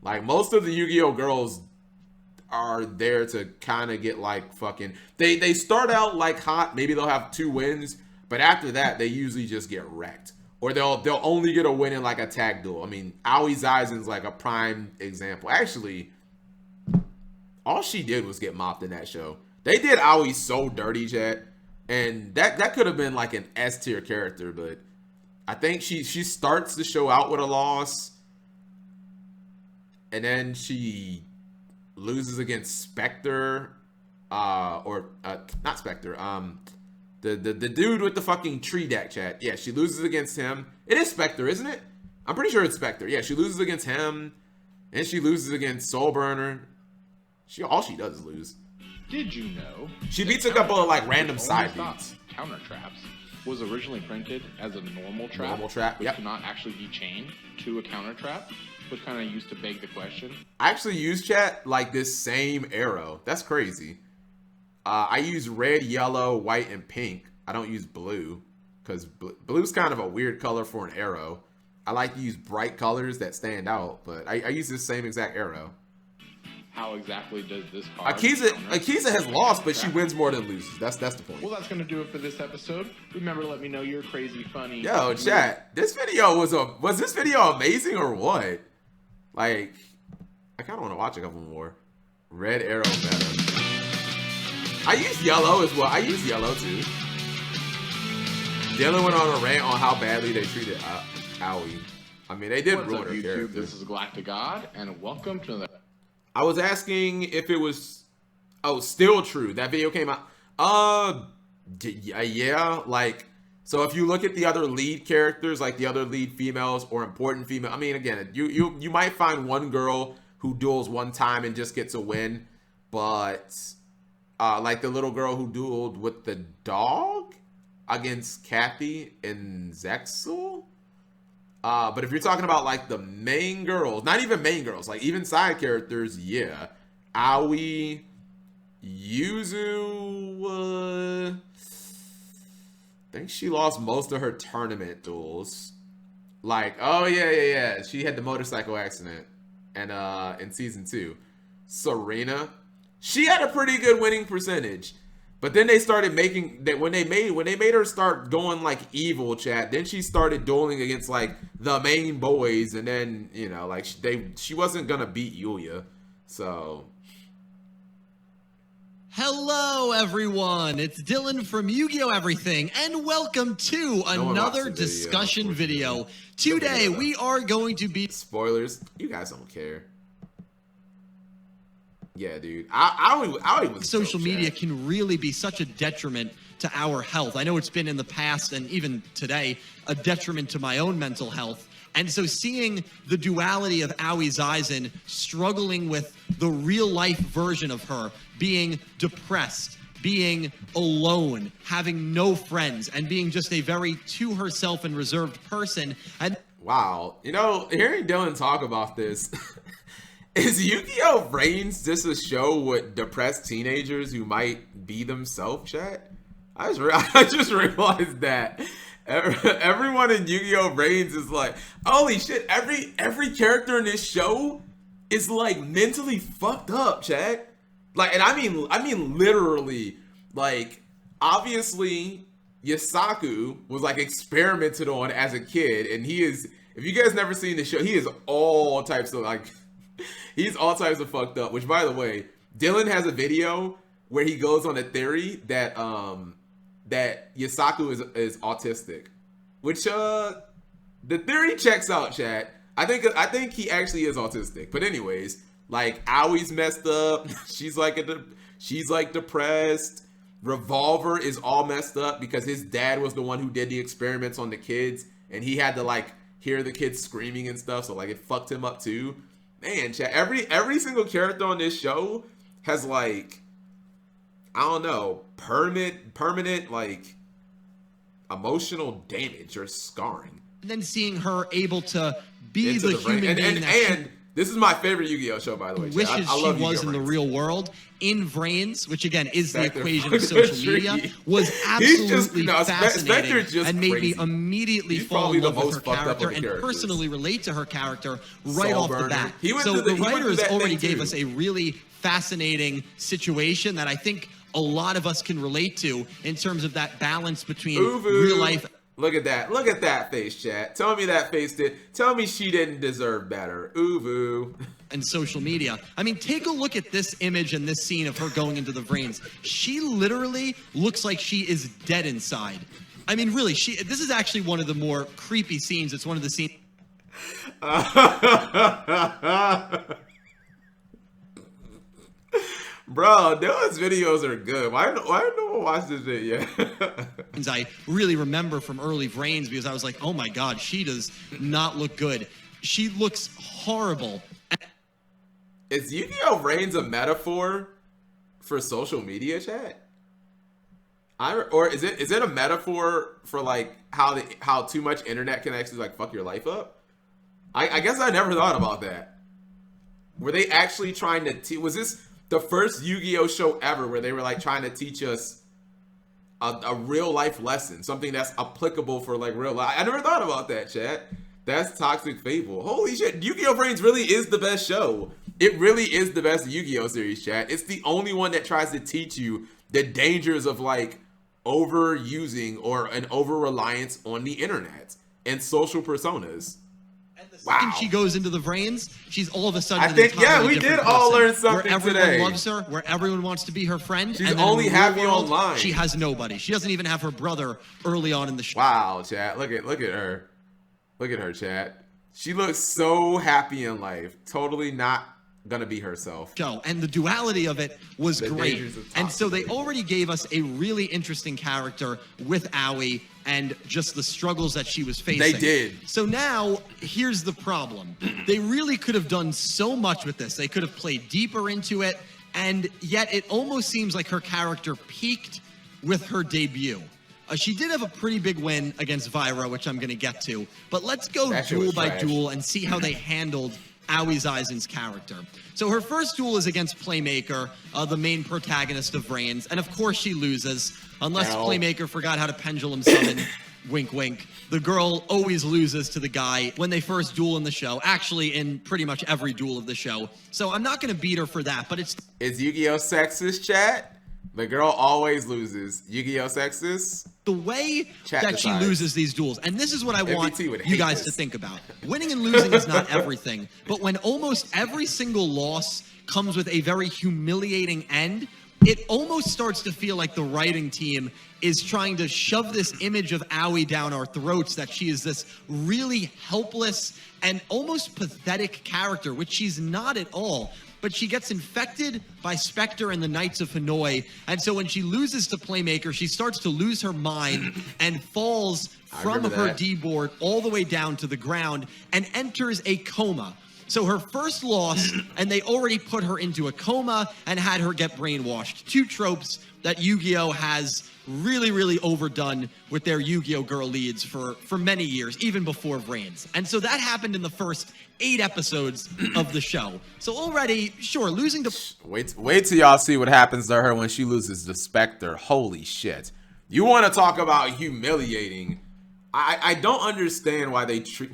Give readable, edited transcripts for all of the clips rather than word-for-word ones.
Like most of the Yu-Gi-Oh girls are there to kind of get like fucking. They start out like hot. Maybe they'll have 2 wins, but after that they usually just get wrecked, or they'll only get a win in like a tag duel. I mean, Aoi Zaizen's like a prime example. Actually, all she did was get mopped in that show. They did Aoi so dirty, chat, and that could have been like an S tier character, but I think she starts the show out with a loss, and then she loses against Spectre, or not Spectre, the dude with the fucking tree deck, chat. Yeah, she loses against him. It is Spectre, isn't it? I'm pretty sure it's Spectre. Yeah, she loses against him, and she loses against Soulburner. All she does is lose. Did you know she beats a couple of like random side beats? Counter traps was originally printed as a normal trap. Normal trap, which yep. could not actually be chained to a counter trap, which kind of used to beg the question. I actually use, chat, like this same arrow. That's crazy. I use red, yellow, white, and pink. I don't use blue because blue's kind of a weird color for an arrow. I like to use bright colors that stand out, but I use this same exact arrow. How exactly does this card? Akiza has lost, but she wins more than loses. That's the point. Well, that's gonna do it for this episode. Remember to let me know you're crazy funny. Yo, chat, this video was this video amazing or what? Like, I kind of want to watch a couple more. Red arrow better. I use yellow as well. I use yellow too. Dylan went on a rant on how badly they treated Aoi. I mean, they did What's ruin up, her YouTube? character. This is Galactic God, and welcome to the. I was asking if it was, still true. That video came out. Yeah, like, so if you look at the other lead characters, like the other lead females or important female, I mean, again, you might find one girl who duels one time and just gets a win, but like the little girl who dueled with the dog against Kathy and Zexel. But if you're talking about like the main girls, not even main girls, like even side characters, yeah. Aoi, Yuzu, I think she lost most of her tournament duels. Like, oh yeah. She had the motorcycle accident and in season 2. Serena, she had a pretty good winning percentage. But then they started making that when they made her start going like evil, chat. Then she started dueling against like the main boys, and then like she wasn't gonna beat Yulia, so. Hello, everyone. It's Dylan from Yu-Gi-Oh! Everything, and welcome to another discussion video. Today we are going to be spoilers. You guys don't care. Yeah, dude. I was social media can really be such a detriment to our health. I know it's been in the past and even today a detriment to my own mental health. And so seeing the duality of Aoi Zaizen struggling with the real life version of her, being depressed, being alone, having no friends, and being just a very to herself and reserved person. And wow, hearing Dylan talk about this. Is Yu-Gi-Oh! Vrains just a show with depressed teenagers who might be themselves, chat? I just realized that everyone in Yu-Gi-Oh! Vrains is like, holy shit, every character in this show is like mentally fucked up, chat. Like, and I mean literally, like, obviously Yasaku was like experimented on as a kid, and he is, if you guys never seen the show, he is all types of like, he's all types of fucked up. Which, by the way, Dylan has a video where he goes on a theory that that Yasaku is autistic, which the theory checks out, chat. I think he actually is autistic. But anyways, like Aoi's messed up. she's like depressed. Revolver is all messed up because his dad was the one who did the experiments on the kids, and he had to like hear the kids screaming and stuff. So like it fucked him up too. Man, chat, every single character on this show has like, I don't know, permanent like emotional damage or scarring. then seeing her able to be Into the human being and This is my favorite Yu-Gi-Oh show, by the way. wishes I she love was Yu-Gi-Oh! in the Vrains. real world. In Vrains, which again is the Spectre equation of fucking social media, tricky. was He's just- absolutely no, Spectre's fascinating just and made crazy. me immediately He's fall probably in the love with most her fucked up of character the and characters. personally relate to her character right Soul off the burner. bat. He went So through the he went through writers that already thing, gave too. us a really fascinating situation that I think a lot of us can relate to in terms of that balance between Uvu. real life. Look at that. Look at that face, chat. Tell me that face did. Tell me she didn't deserve better. Uvu. And social media. I mean, take a look at this image and this scene of her going into the Vrains. She literally looks like she is dead inside. I mean, really, this is actually one of the more creepy scenes. It's one of the scenes. Bro, those videos are good. Why don't no one watch this shit yet? I really remember from early Vrains because I was like, oh my God, she does not look good. She looks horrible. Is Yu-Gi-Oh! Vrains a metaphor for social media, chat? Or is it a metaphor for like how too much internet can actually like fuck your life up? I guess I never thought about that. Were they actually trying to was this the first Yu-Gi-Oh! Show ever where they were like trying to teach us a real life lesson, something that's applicable for like real life? I never thought about that, chat. That's Toxic Fable. Holy shit, Yu-Gi-Oh! Vrains really is the best show. It really is the best Yu-Gi-Oh! Series, chat. It's the only one that tries to teach you the dangers of like overusing or an over-reliance on the internet and social personas. Wow. She goes into the Vrains, she's all of a sudden I think, yeah, we did all learn something where everyone today. Loves her, where everyone wants to be her friend. She's and then only in the real happy world, online. She has nobody. She doesn't even have her brother early on in the show. Wow, chat. Look at her. Look at her, chat. She looks so happy in life. Totally not gonna be herself. And the duality of it was The great. dangers of And so they toxic. already gave us a really interesting character with Aoi and just the struggles that she was facing. They did. So now, here's the problem. They really could have done so much with this. They could have played deeper into it, and yet it almost seems like her character peaked with her debut. She did have a pretty big win against Vyra, which I'm going to get to. But let's go That shit duel was by trash. duel and see how they handled Aoi Zaizen's character. So her first duel is against Playmaker, the main protagonist of Vrains, and of course she loses, unless No. Playmaker forgot how to pendulum summon. Wink, wink. The girl always loses to the guy when they first duel in the show, actually in pretty much every duel of the show. So I'm not going to beat her for that, but it's... Is Yu-Gi-Oh! Sexist, chat? The girl always loses. Yu-Gi-Oh! Sexist? the way Chat that she decides. loses these duels. And this is what I want MBT would you hate guys this. to think about. Winning and losing is not everything, but when almost every single loss comes with a very humiliating end, it almost starts to feel like the writing team is trying to shove this image of Aoi down our throats, that she is this really helpless and almost pathetic character, which she's not at all. But she gets infected by Spectre and the Knights of Hanoi, and so when she loses to Playmaker, she starts to lose her mind and falls from remember her that. D-board all the way down to the ground and enters a coma. So her first loss, and they already put her into a coma and had her get brainwashed. Two tropes that Yu-Gi-Oh! Has really, really overdone with their Yu-Gi-Oh! Girl leads for many years, even before Vrains. And so that happened in the first 8 episodes of the show. So already, sure, losing to... Wait till y'all see what happens to her when she loses to Spectre. Holy shit. You want to talk about humiliating. I don't understand why they treat...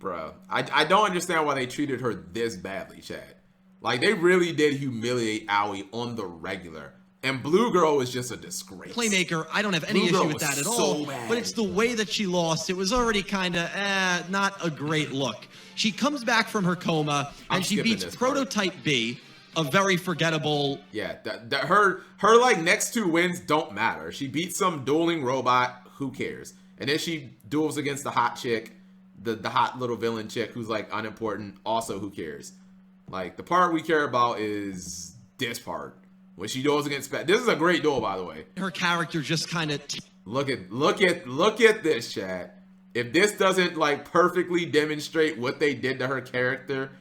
Bruh. I don't understand why they treated her this badly, Chad. Like, they really did humiliate Aoi on the regular. And Blue Girl was just a disgrace. Playmaker, I don't have any Blue Girl issue with was that at so all, bad. but it's the way that she lost. It was already kind of, not a great look. She comes back from her coma, and I'm she skipping beats this part. Prototype B, a very forgettable... Yeah, her like next 2 wins don't matter. She beats some dueling robot, who cares? And then she duels against the hot chick, the hot little villain chick who's like unimportant, also who cares? Like, the part we care about is this part. When she duels against this is a great duel, by the way. Her character just kind of... Look at this, chat. If this doesn't like perfectly demonstrate what they did to her character,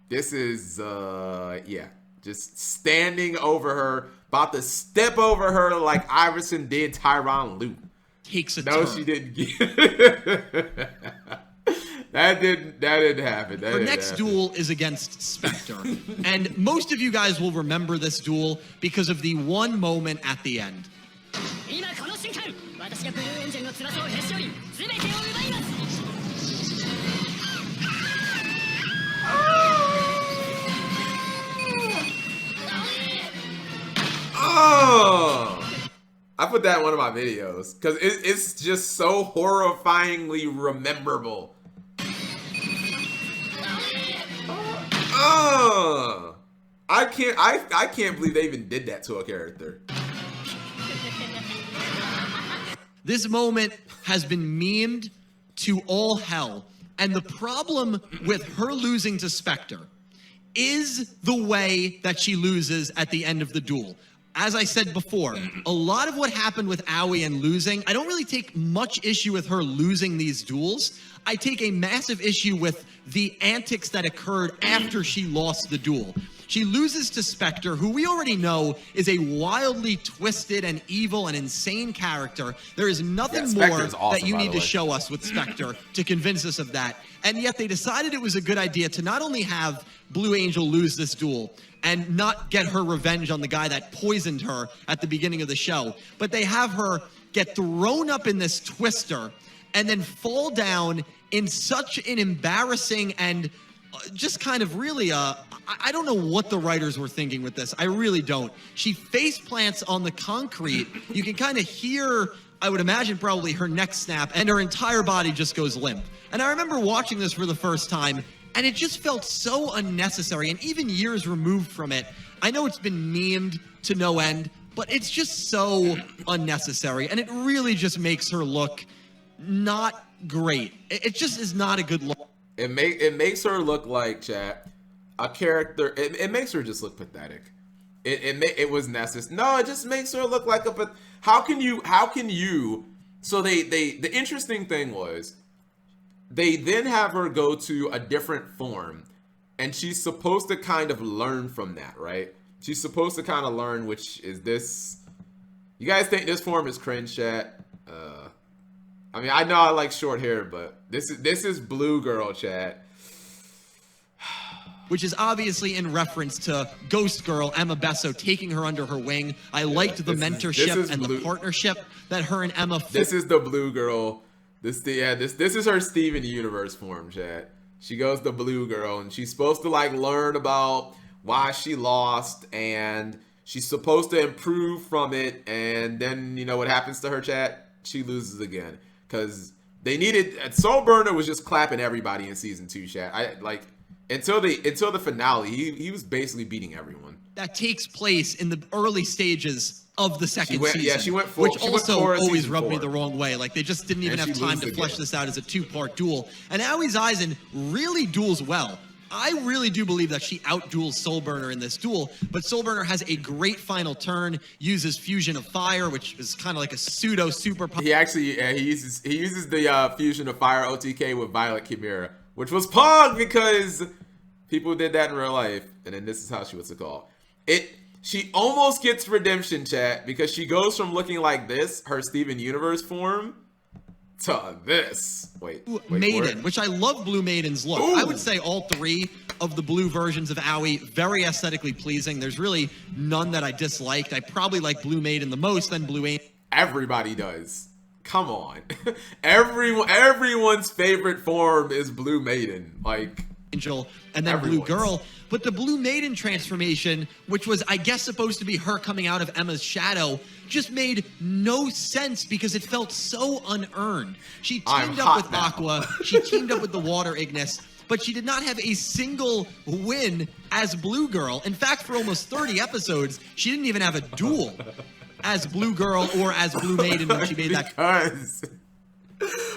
this is yeah, just standing over her, about to step over her like Iverson did Tyronn Lue. takes a No, turn. she didn't get That didn't happen. Her next duel is against Spectre. And most of you guys will remember this duel because of the one moment at the end. Oh! I put that in one of my videos because it's just so horrifyingly rememberable. I can't believe they even did that to a character. This moment has been memed to all hell. And the problem with her losing to Spectre is the way that she loses at the end of the duel. As I said before, a lot of what happened with Aoi and losing, I don't really take much issue with her losing these duels. I take a massive issue with the antics that occurred after she lost the duel. She loses to Spectre, who we already know is a wildly twisted and evil and insane character. There is nothing more awesome, that you need to show us with Spectre to convince us of that. And yet they decided it was a good idea to not only have Blue Angel lose this duel and not get her revenge on the guy that poisoned her at the beginning of the show, but they have her get thrown up in this twister and then fall down in such an embarrassing and just kind of really, I don't know what the writers were thinking with this. I really don't. She face plants on the concrete. You can kind of hear, I would imagine, probably her neck snap, and her entire body just goes limp. And I remember watching this for the first time, and it just felt so unnecessary. And even years removed from it, I know it's been memed to no end, but it's just so unnecessary. And it really just makes her look not great. It just is not a good look. It makes her look like, chat, a character. It makes her just look pathetic. It was necessary. No, it just makes her look like a. But how can you? So the interesting thing was, they then have her go to a different form, and she's supposed to kind of learn from that, right? She's supposed to kind of learn, which is this. You guys think this form is cringe, chat? I mean, I know I like short hair, but this is Blue Girl, chat. Which is obviously in reference to Ghost Girl, Emma Besso, taking her under her wing. I liked the mentorship and the partnership that her and Emma. This is the Blue Girl. This is her Steven Universe form, chat. She goes the Blue Girl, and she's supposed to like learn about why she lost, and she's supposed to improve from it. And then you know what happens to her, chat? She loses again. Because they needed Soul Burner was just clapping everybody in season 2, chat. Until the finale, he was basically beating everyone. That takes place in the early stages of the second season. Yeah, she went full. Which also always rubbed me the wrong way. Like they just didn't even have time to flesh this out as a 2-part duel. And Aoi Zaizen really duels well. I really do believe that she outduels Soul Burner in this duel, but Soul Burner has a great final turn, uses Fusion of Fire, which is kind of like a pseudo super. He actually he uses the Fusion of Fire OTK with Violet Chimera, which was pog because people did that in real life, and then this is how she was called. She almost gets redemption, chat, because she goes from looking like this, her Steven Universe form, to this. Wait Maiden, which I love Blue Maiden's look. Ooh. I would say all 3 of the blue versions of Aoi, very aesthetically pleasing. There's really none that I disliked. I probably like Blue Maiden the most, then Blue Angel. Everybody does. Come on. Everyone's favorite form is Blue Maiden. Like Angel and then Blue Girl. But the Blue Maiden transformation, which was, I guess, supposed to be her coming out of Emma's shadow, just made no sense because it felt so unearned. She teamed up with Aqua, she teamed up with the Water Ignis, but she did not have a single win as Blue Girl. In fact, for almost 30 episodes, she didn't even have a duel as Blue Girl or as Blue Maiden when she made that. Because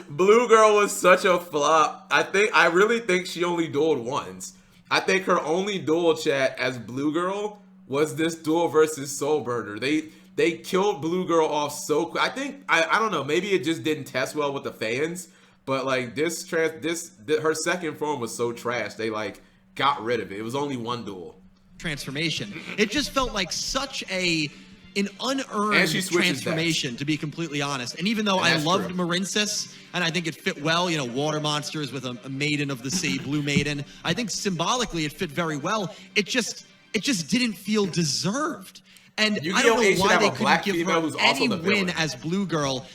Blue Girl was such a flop. I really think she only dueled once. I think her only duel, chat, as Blue Girl was this duel versus Soul Burner. They killed Blue Girl off so quick. I think I don't know, maybe it just didn't test well with the fans, but like her second form was so trash. They like got rid of it. It was only one duel. Transformation. It just felt like such a an And unearned she switches transformation, to be completely honest. And even though And I that's loved true. Marincess, and I think it fit well, you know, water monsters with a maiden of the sea, blue maiden, I think symbolically it fit very well. It just didn't feel deserved. And I Yu-Gi-Oh! don't 8 know should why have they a black couldn't give female her who's also any the win villain. as Blue Girl.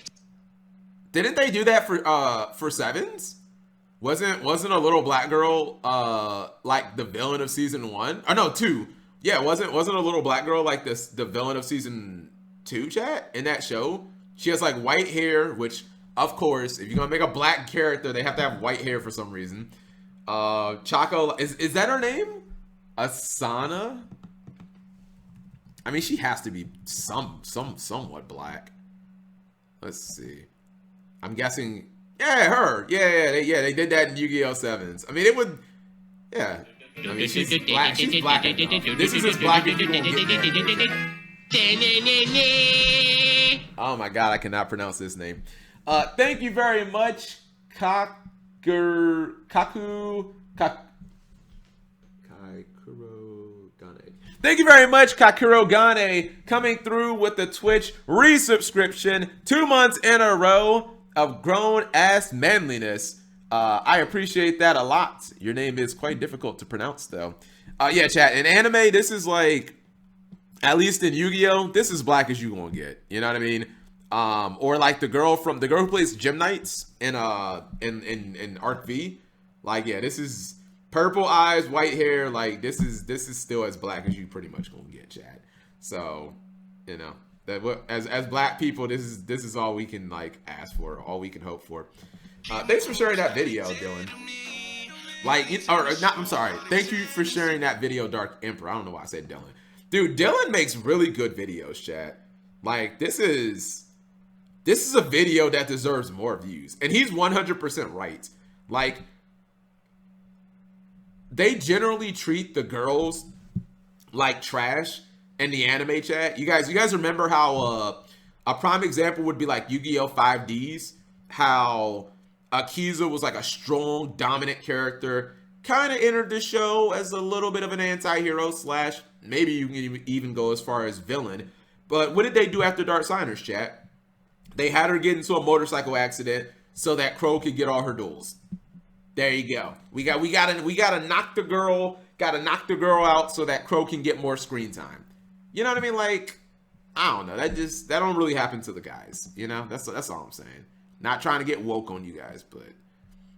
Didn't they do that for Sevens? Wasn't a little black girl like the villain of season 1? Oh no, 2. Yeah, wasn't a little black girl like the villain of season 2, chat, in that show? She has like white hair, which of course, if you're gonna make a black character, they have to have white hair for some reason. Choco, is that her name? Asana? I mean, she has to be somewhat black. Let's see. I'm guessing. Yeah, her. Yeah, they did that in Yu-Gi-Oh! Sevens. I mean, it would. Yeah. I mean, she's black. She's black enough. This is as black as you gonna get there. Oh my god, I cannot pronounce this name. Thank you very much, Kakuro Gane. Thank you very much, Kakuro Gane, coming through with the Twitch resubscription 2 months in a row of grown-ass manliness. I appreciate that a lot. Your name is quite difficult to pronounce, though. Yeah, chat. In anime, this is like, at least in Yu-Gi-Oh!, this is black as you gonna get. You know what I mean? Or like the girl who plays Gym Knights in Arc V. Like, yeah, this is purple eyes, white hair. Like, this is still as black as you pretty much gonna get, chat. So, you know, as black people, this is all we can like ask for, all we can hope for. Thanks for sharing that video, Dylan. I'm sorry. Thank you for sharing that video, Dark Emperor. I don't know why I said Dylan. Dude, Dylan makes really good videos, chat. Like, this is a video that deserves more views. And he's 100% right. Like, they generally treat the girls like trash in the anime, chat. You guys remember how a prime example would be like Yu-Gi-Oh! 5Ds? How Akiza was like a strong, dominant character, kind of entered the show as a little bit of an anti-hero / maybe you can even go as far as villain. But what did they do after Dark Signers, chat? They had her get into a motorcycle accident so that Crow could get all her duels. There you go. We gotta knock the girl out so that Crow can get more screen time. You know what I mean? Like, I don't know. That don't really happen to the guys. You know, that's all I'm saying. Not trying to get woke on you guys, but